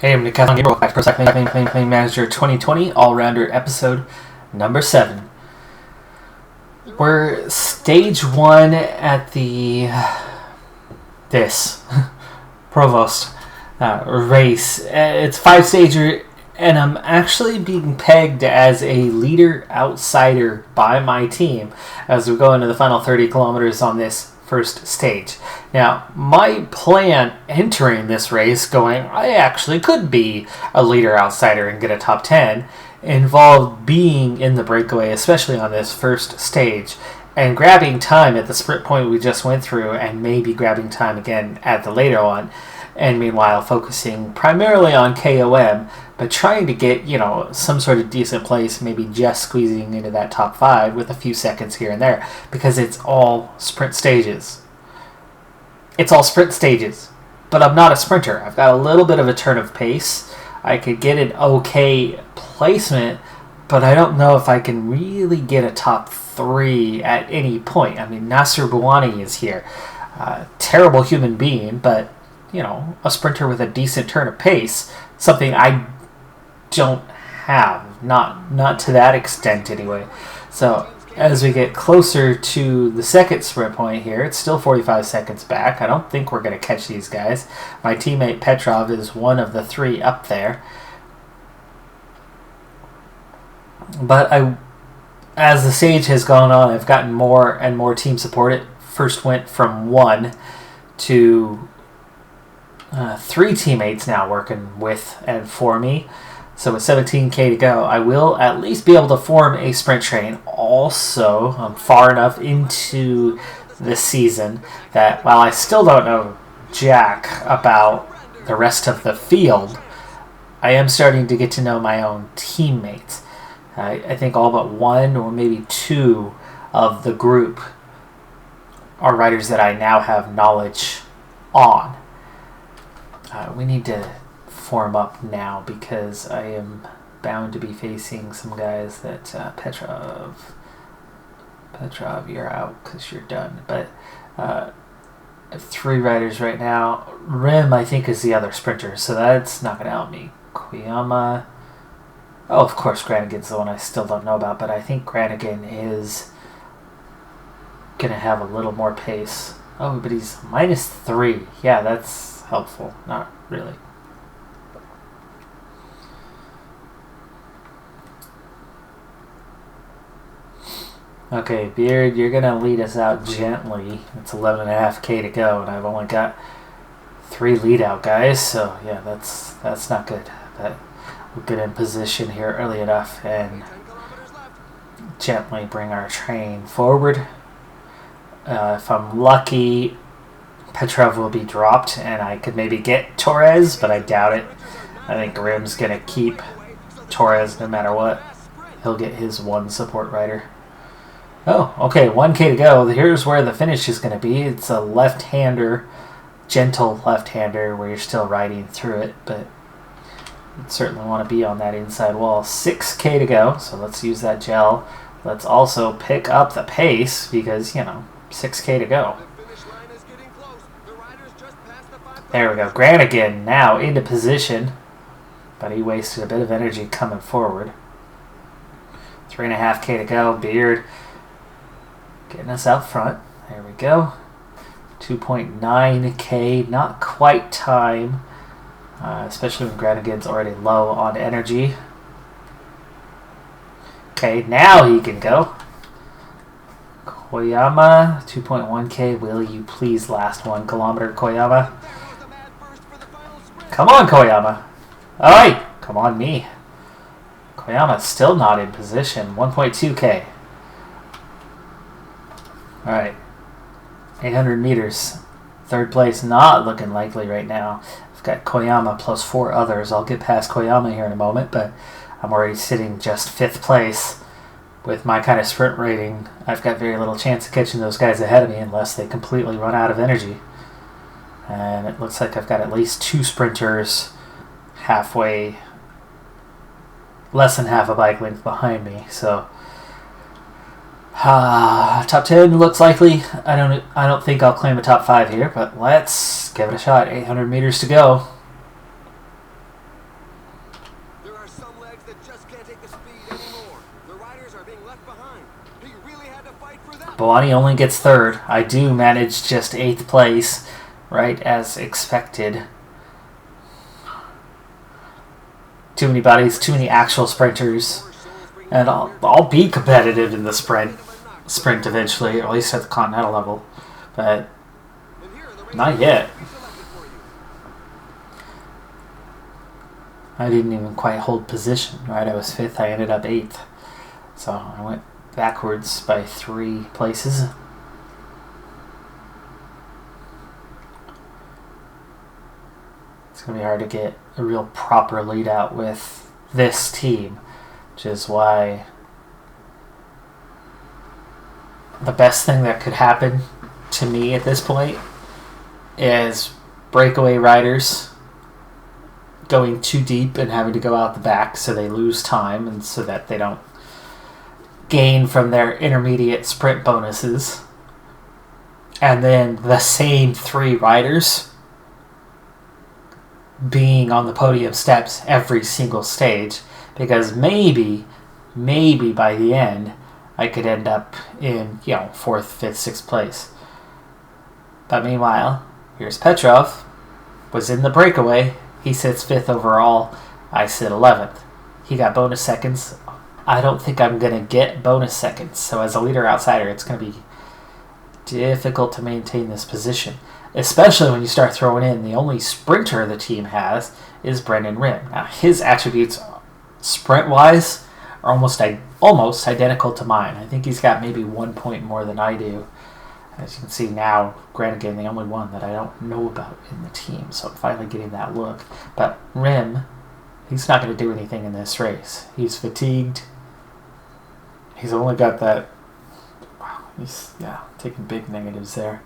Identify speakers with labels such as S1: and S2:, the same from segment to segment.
S1: Hey, I'm Decathlon Pro Cycling Manager 2020 All-Rounder episode number 7. We're stage 1 at this Provost race. It's 5-stager, and I'm actually being pegged as a leader outsider by my team as we go into the final 30 kilometers on this first stage. Now, my plan entering this race, going, I actually could be a leader outsider and get a top 10, involved being in the breakaway, especially on this first stage, and grabbing time at the sprint point we just went through, and maybe grabbing time again at the later one, and meanwhile focusing primarily on KOM, but trying to get, some sort of decent place, maybe just squeezing into that top 5 with a few seconds here and there, because it's all sprint stages. It's all sprint stages, but I'm not a sprinter. I've got a little bit of a turn of pace. I could get an okay placement, but I don't know if I can really get a top 3 at any point. I mean, Nasser Bouani is here. Terrible human being, but, a sprinter with a decent turn of pace, something I don't have, not to that extent anyway. So as we get closer to the second sprint point here, it's still 45 seconds back. I don't think we're going to catch these guys. My teammate Petrov is one of the 3 up there. But as the stage has gone on, I've gotten more and more team support. It first went from 1 to 3 teammates now working with and for me. So with 17k to go, I will at least be able to form a sprint train. Also, I'm far enough into the season that while I still don't know jack about the rest of the field, I am starting to get to know my own teammates. I think all but 1 or maybe 2 of the group are riders that I now have knowledge on. We need to form up now because I am bound to be facing some guys that Petrov, you're out because you're done. But I have 3 riders right now. Rim, I think, is the other sprinter, so that's not going to help me. Koyama. Oh, of course, Granigan's the one I still don't know about, but I think Granigan is going to have a little more pace. Oh, but he's -3. Yeah, that's helpful. Not really. Okay, Beard, you're going to lead us out gently. It's 11.5k to go, and I've only got 3 lead out guys, so yeah, that's not good. But we'll get in position here early enough and gently bring our train forward. If I'm lucky, Petrov will be dropped, and I could maybe get Torres, but I doubt it. I think Rim's going to keep Torres no matter what. He'll get his 1 support rider. Oh, okay, 1k to go. Here's where the finish is going to be. It's a left-hander, gentle left-hander where you're still riding through it, but you certainly want to be on that inside wall. 6k to go, so let's use that gel. Let's also pick up the pace because, 6k to go. There we go. Granigan now into position, but he wasted a bit of energy coming forward. 3.5k to go. Beard getting us out front. There we go. 2.9k, not quite time, especially when Granigan's already low on energy. Okay, now he can go. Koyama, 2.1k. Will you please last 1 kilometer, Koyama? Come on, Koyama. Oi! Come on, me. Koyama's still not in position. 1.2k. Alright. 800 meters. 3rd place not looking likely right now. I've got Koyama plus 4 others. I'll get past Koyama here in a moment, but I'm already sitting just 5th place. With my kind of sprint rating, I've got very little chance of catching those guys ahead of me unless they completely run out of energy. And it looks like I've got at least 2 sprinters halfway, less than half a bike length behind me. So top 10 looks likely. I don't think I'll claim a top 5 here, but let's give it a shot. 800 meters to go. Bawani only gets third. I do manage just 8th place, right as expected. Too many bodies, too many actual sprinters. And I'll be competitive in the sprint eventually, or at least at the continental level. But not yet. I didn't even quite hold position, right? I was 5th, I ended up 8th. So I went backwards by 3 places. It's going to be hard to get a real proper lead out with this team, which is why the best thing that could happen to me at this point is breakaway riders going too deep and having to go out the back so they lose time and so that they don't gain from their intermediate sprint bonuses. And then the same 3 riders being on the podium steps every single stage, because maybe by the end I could end up in 4th, 5th, 6th place. But meanwhile, here's Petrov, was in the breakaway. He sits 5th overall. I sit 11th. He got bonus seconds. I don't think I'm going to get bonus seconds. So as a leader outsider, it's going to be difficult to maintain this position, especially when you start throwing in the only sprinter the team has is Brendan Rim. Now, his attributes, sprint-wise, are almost identical to mine. I think he's got maybe 1 point more than I do. As you can see now, Granigan, the only one that I don't know about in the team, so I'm finally getting that look. But Rim, he's not going to do anything in this race. He's fatigued. He's only got that... Wow, he's taking big negatives there.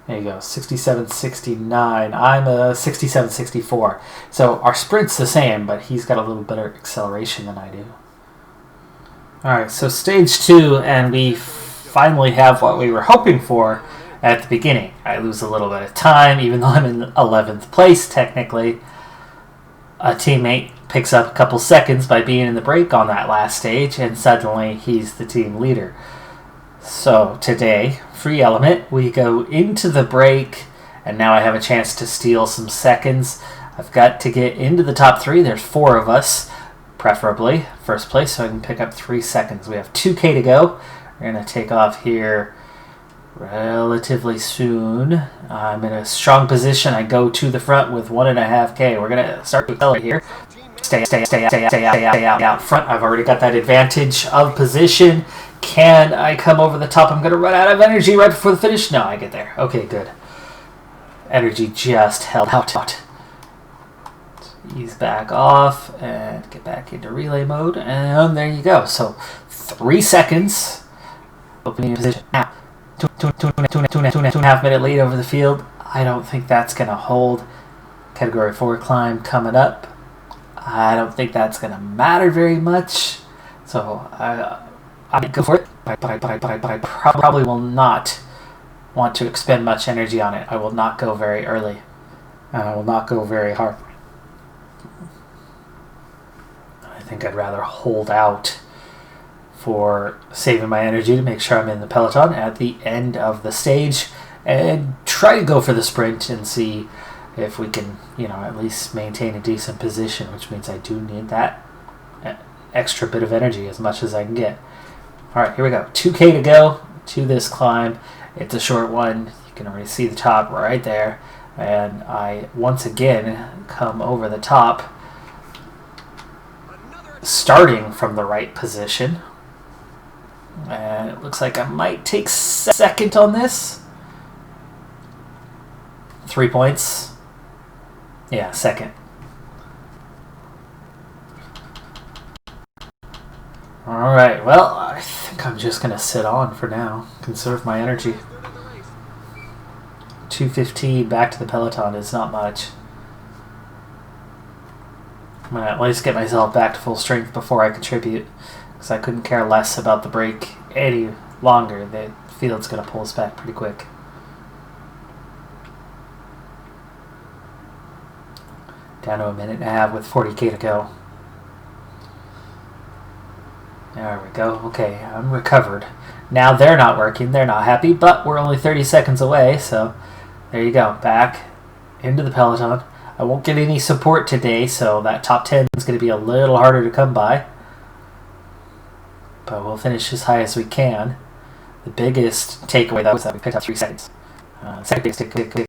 S1: There you go, 67.69. I'm a 67.64. So our sprint's the same, but he's got a little better acceleration than I do. Alright, so stage 2, and we finally have what we were hoping for at the beginning. I lose a little bit of time, even though I'm in 11th place technically. A teammate picks up a couple seconds by being in the break on that last stage, and suddenly he's the team leader. So today, free element, we go into the break, and now I have a chance to steal some seconds. I've got to get into the top 3. There's 4 of us, preferably first place, so I can pick up 3 seconds. We have 2K to go. We're going to take off here relatively soon. I'm in a strong position. I go to the front with 1.5K. We're going to start to accelerate here. Stay out front. I've already got that advantage of position. Can I come over the top? I'm going to run out of energy right before the finish. No, I get there. Okay, good. Energy just held out. Ease back off and get back into relay mode. And there you go. So 3 seconds. Opening position now. 2.5 minute lead over the field. I don't think that's going to hold. Category 4 climb coming up. I don't think that's going to matter very much. So I go for it. But I probably will not want to expend much energy on it. I will not go very early. And I will not go very hard. I think I'd rather hold out for saving my energy to make sure I'm in the peloton at the end of the stage and try to go for the sprint and see if we can, at least maintain a decent position, which means I do need that extra bit of energy as much as I can get. All right, here we go. 2K to go to this climb. It's a short one. You can already see the top right there. And I, once again, come over the top, starting from the right position. And it looks like I might take second on this. 3 points. Yeah, second. Alright, well, I think I'm just going to sit on for now. Conserve my energy. 2:15 back to the peloton is not much. I'm going to at least get myself back to full strength before I contribute, because I couldn't care less about the break any longer. The field's going to pull us back pretty quick. Down to 1.5 minutes with 40K to go. There we go. Okay, I'm recovered. Now they're not working. They're not happy, but we're only 30 seconds away, so there you go. Back into the peloton. I won't get any support today, so that top 10 is going to be a little harder to come by. But we'll finish as high as we can. The biggest takeaway, though, is that we picked up 3 seconds. Second biggest takeaway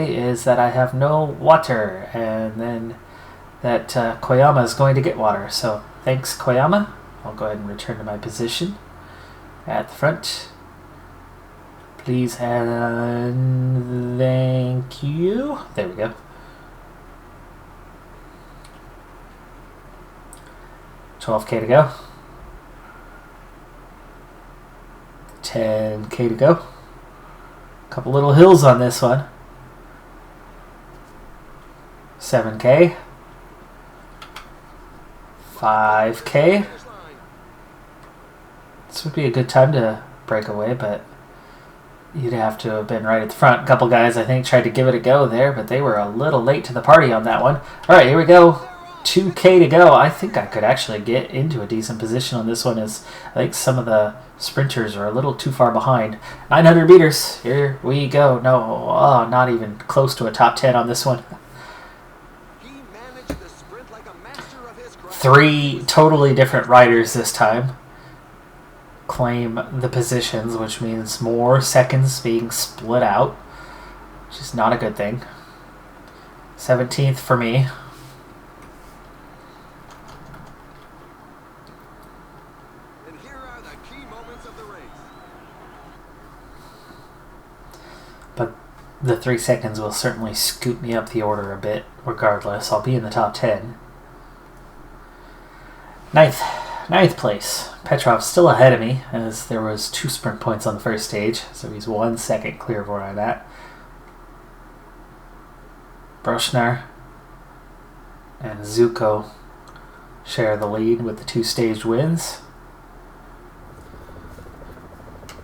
S1: is that I have no water, and then that Koyama is going to get water. So thanks, Koyama. I'll go ahead and return to my position at the front. Please and thank you. There we go. $12K to go. $10K to go. Couple little hills on this one. $7K. $5K. This would be a good time to break away, but you'd have to have been right at the front. A couple guys, I think, tried to give it a go there, but they were a little late to the party on that one. All right, here we go. $2K to go. I think I could actually get into a decent position on this one, as I think some of the sprinters are a little too far behind. 900 meters. Here we go. No, not even close to a top 10 on this one. Three totally different riders this time claim the positions, which means more seconds being split out, which is not a good thing. 17th for me.
S2: And here are the key moments of the race.
S1: But the 3 seconds will certainly scoot me up the order a bit regardless. I'll be in the top 10. Ninth place. Petrov's still ahead of me, as there was 2 sprint points on the first stage, so he's 1 second clear of where I'm at. Broshnar and Zuko share the lead with the 2 stage wins.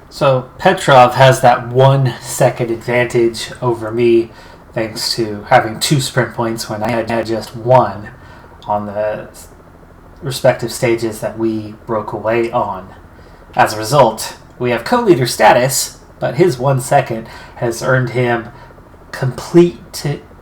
S1: So Petrov has that 1 second advantage over me, thanks to having 2 sprint points when I had just 1 on the respective stages that we broke away on. As a result, we have co-leader status, but his 1 second has earned him complete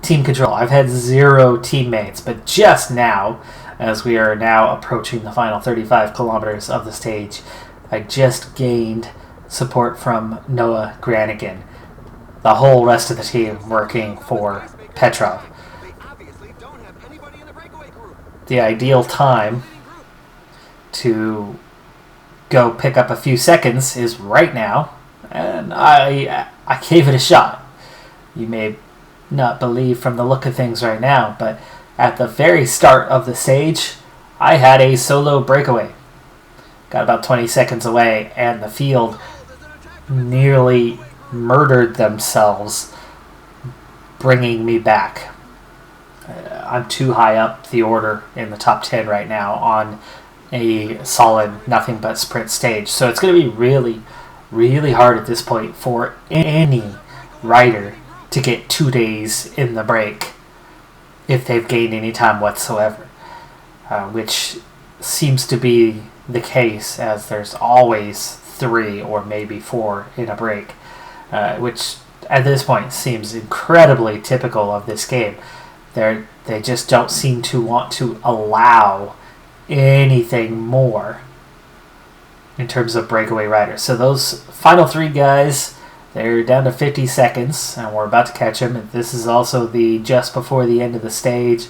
S1: team control. I've had 0 teammates, but just now, as we are now approaching the final 35 kilometers of the stage, I just gained support from Noah Granigan. The whole rest of the team working for Petrov. The ideal time to go pick up a few seconds is right now, and I gave it a shot. You may not believe from the look of things right now, but at the very start of the stage, I had a solo breakaway. Got about 20 seconds away, and the field nearly murdered themselves, bringing me back. I'm too high up the order in the top 10 right now on a solid nothing but sprint stage. So it's going to be really, really hard at this point for any rider to get 2 days in the break if they've gained any time whatsoever, which seems to be the case, as there's always 3 or maybe 4 in a break, which at this point seems incredibly typical of this game. They just don't seem to want to allow anything more in terms of breakaway riders. So those final 3 guys, they're down to 50 seconds, and we're about to catch them. This is also the just before the end of the stage.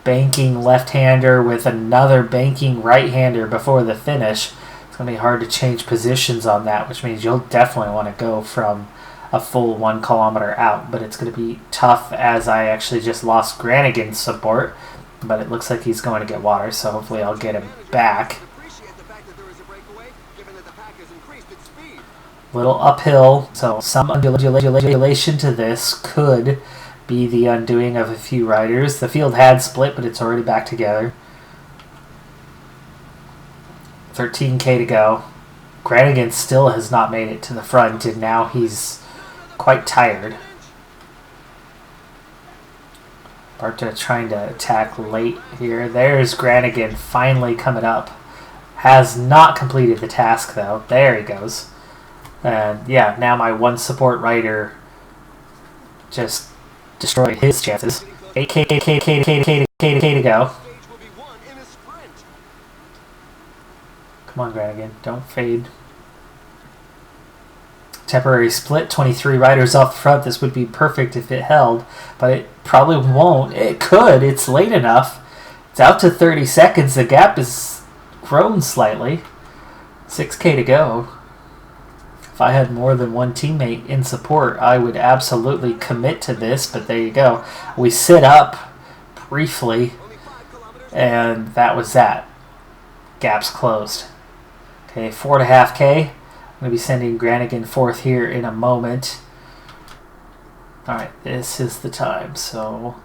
S1: Banking left-hander with another banking right-hander before the finish. It's going to be hard to change positions on that, which means you'll definitely want to go from a full 1 kilometer out. But it's going to be tough, as I actually just lost Granigan's support. But it looks like he's going to get water, so hopefully I'll get him back. Little uphill, so some undulation to this could be the undoing of a few riders. The field had split, but it's already back together. 13K to go. Granigan still has not made it to the front, and now he's quite tired. Barta trying to attack late here. There's Granigan finally coming up. Has not completed the task though. There he goes. And yeah, now my one support rider just destroyed his chances. 8k to go. Come on, Granigan. Don't fade. Temporary split, 23 riders off the front. This would be perfect if it held, but it probably won't. It could. It's late enough. It's out to 30 seconds. The gap is grown slightly. 6k to go. If I had more than one teammate in support, I would absolutely commit to this, but there you go. We sit up briefly, and that was that. Gap's closed. Okay, 4.5k. I'm going to be sending Granigan forth here in a moment. Alright, this is the time. So,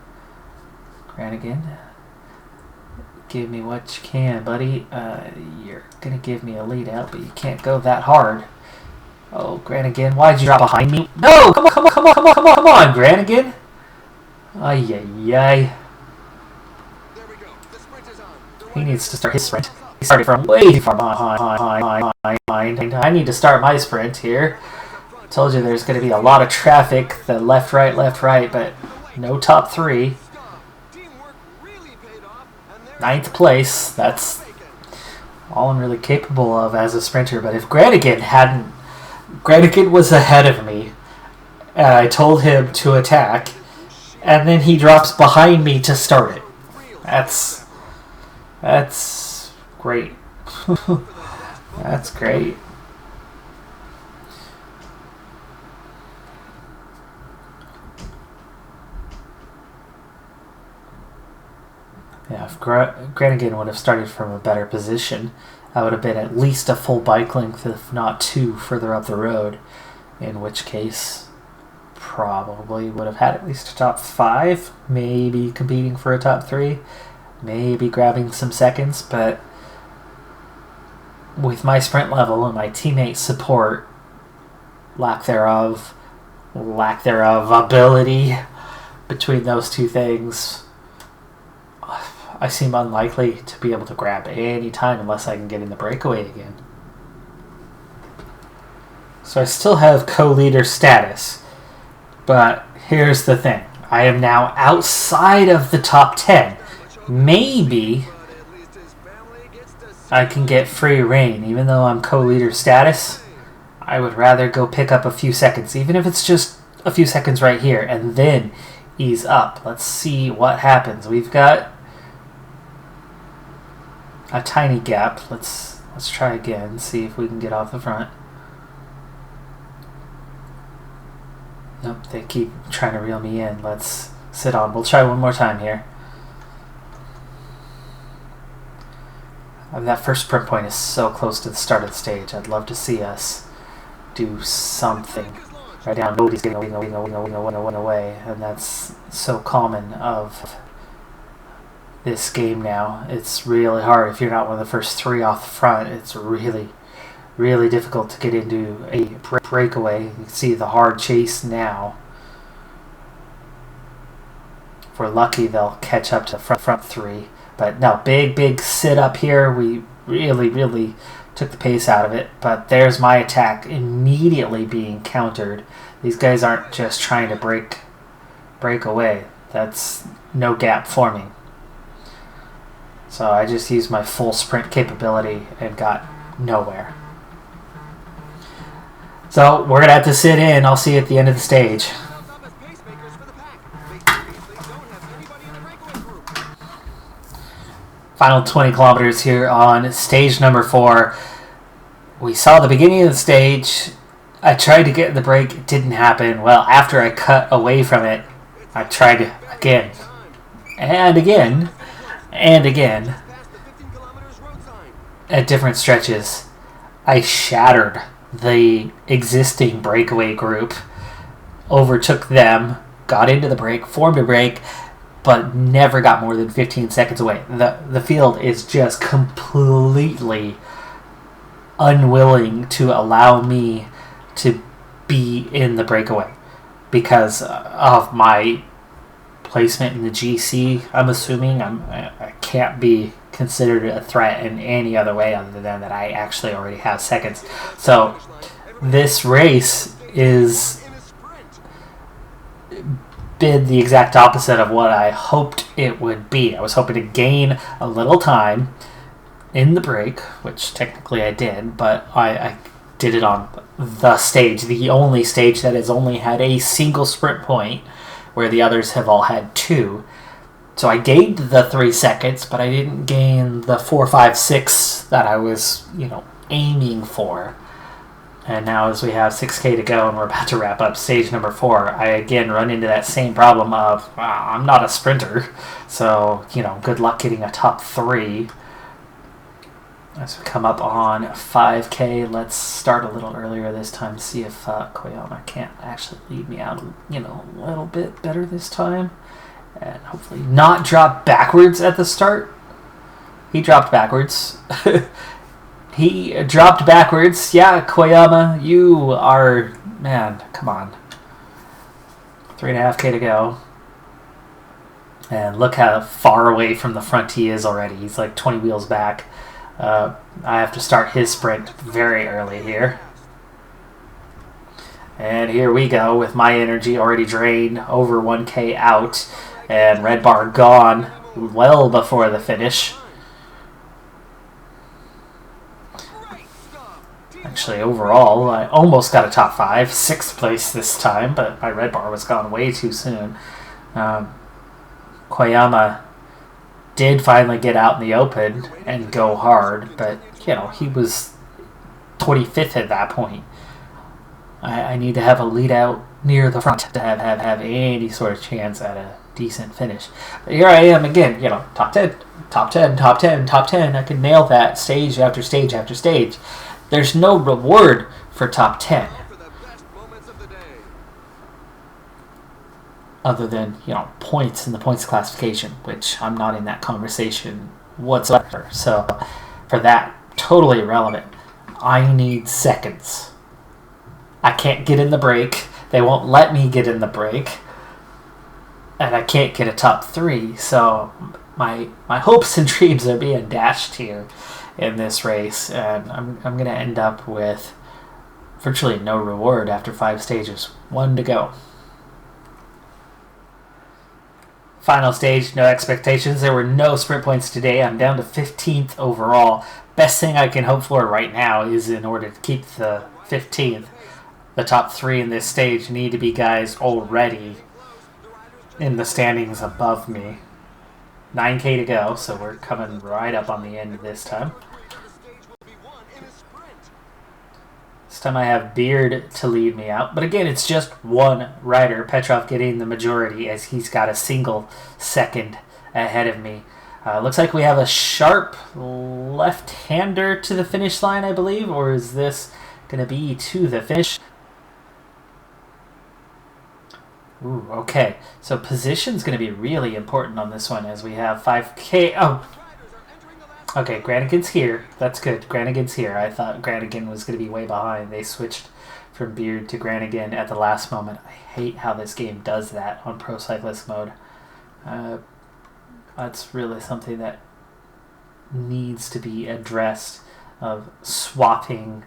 S1: Granigan, give me what you can, buddy. You're going to give me a lead out, but you can't go that hard. Oh, Granigan, why'd you drop behind me? No! Come on, Granigan! Ay. He needs to start his sprint. He started from way far behind. I need to start my sprint here. Told you there's going to be a lot of traffic. The left, right, but no top 3. 9th place. That's all I'm really capable of as a sprinter. But if Granigan was ahead of me, and I told him to attack, and then he drops behind me to start it. That's great. That's great. Yeah, if Granigan would have started from a better position, I would have been at least a full bike length, if not 2, further up the road. In which case, probably would have had at least a top 5, maybe competing for a top 3, maybe grabbing some seconds, but with my sprint level and my teammate support, lack thereof ability between those two things, I seem unlikely to be able to grab any time unless I can get in the breakaway again. So I still have co-leader status, but here's the thing. I am now outside of the top 10. Maybe I can get free reign. Even though I'm co-leader status, I would rather go pick up a few seconds, even if it's just a few seconds right here, and then ease up. Let's see what happens. We've got a tiny gap. Let's try again, see if we can get off the front. Nope, they keep trying to reel me in. Let's sit on. We'll try one more time here. And that first sprint point is so close to the start of the stage. I'd love to see us do something. Right now, nobody's getting away, and that's so common of this game now. It's really hard if you're not one of the first 3 off the front. It's really, really difficult to get into a breakaway. You can see the hard chase now. If we're lucky, they'll catch up to the front 3. But no, big sit up here. We really took the pace out of it. But there's my attack immediately being countered. These guys aren't just trying to break away. That's no gap forming. So I just used my full sprint capability and got nowhere. So we're going to have to sit in. I'll see you at the end of the stage. Final 20 kilometers here on stage number 4. We saw the beginning of the stage. I tried to get in the break. It didn't happen. Well, after I cut away from it, I tried again. And again. And again. At different stretches. I shattered the existing breakaway group. Overtook them. Got into the break. Formed a break. But never got more than 15 seconds away. The field is just completely unwilling to allow me to be in the breakaway because of my placement in the GC, I'm assuming. I can't be considered a threat in any other way other than that I actually already have seconds. So this race is been the exact opposite of what I hoped it would be. I was hoping to gain a little time in the break, which technically I did, but I did it on the stage, the only stage that has only had a single sprint point, where the others have all had 2. So I gained the 3 seconds, but I didn't gain the 4, 5, 6 that I was, aiming for. And now as we have 6K to go and we're about to wrap up stage number 4, I again run into that same problem of, I'm not a sprinter, so, good luck getting a top 3. As we come up on 5K, let's start a little earlier this time, see if Koyama can't actually lead me out, a little bit better this time. And hopefully not drop backwards at the start. He dropped backwards. He dropped backwards. Yeah, Koyama, you are... Man, come on. 3.5K to go. And look how far away from the front he is already. He's like 20 wheels back. I have to start his sprint very early here. And here we go with my energy already drained, over 1K out. And red bar gone well before the finish. Actually, overall, I almost got a top 5, 6th place this time, but my red bar was gone way too soon. Koyama did finally get out in the open and go hard, but, he was 25th at that point. I need to have a lead out near the front to have any sort of chance at a decent finish. But here I am again, top 10, top 10, top 10, top 10. I can nail that stage after stage after stage. There's no reward for top 10. Other than, points in the points classification, which I'm not in that conversation whatsoever. So, for that, totally irrelevant. I need seconds. I can't get in the break. They won't let me get in the break. And I can't get a top 3. So, my hopes and dreams are being dashed here in this race, and I'm going to end up with virtually no reward after 5 stages. 1 to go. Final stage, no expectations. There were no sprint points today. I'm down to 15th overall. Best thing I can hope for right now is, in order to keep the 15th, the top 3 in this stage need to be guys already in the standings above me. 9K to go, so we're coming right up on the end of this time. This time I have Beard to lead me out. But again, it's just one rider. Petrov getting the majority as he's got a single second ahead of me. Looks like we have a sharp left-hander to the finish line, I believe. Or is this going to be to the finish? Ooh, okay. So position's going to be really important on this one as we have 5K. Oh, okay, Granigan's here. That's good. Granigan's here. I thought Granigan was going to be way behind. They switched from Beard to Granigan at the last moment. I hate how this game does that on Pro Cyclist mode. That's really something that needs to be addressed, of swapping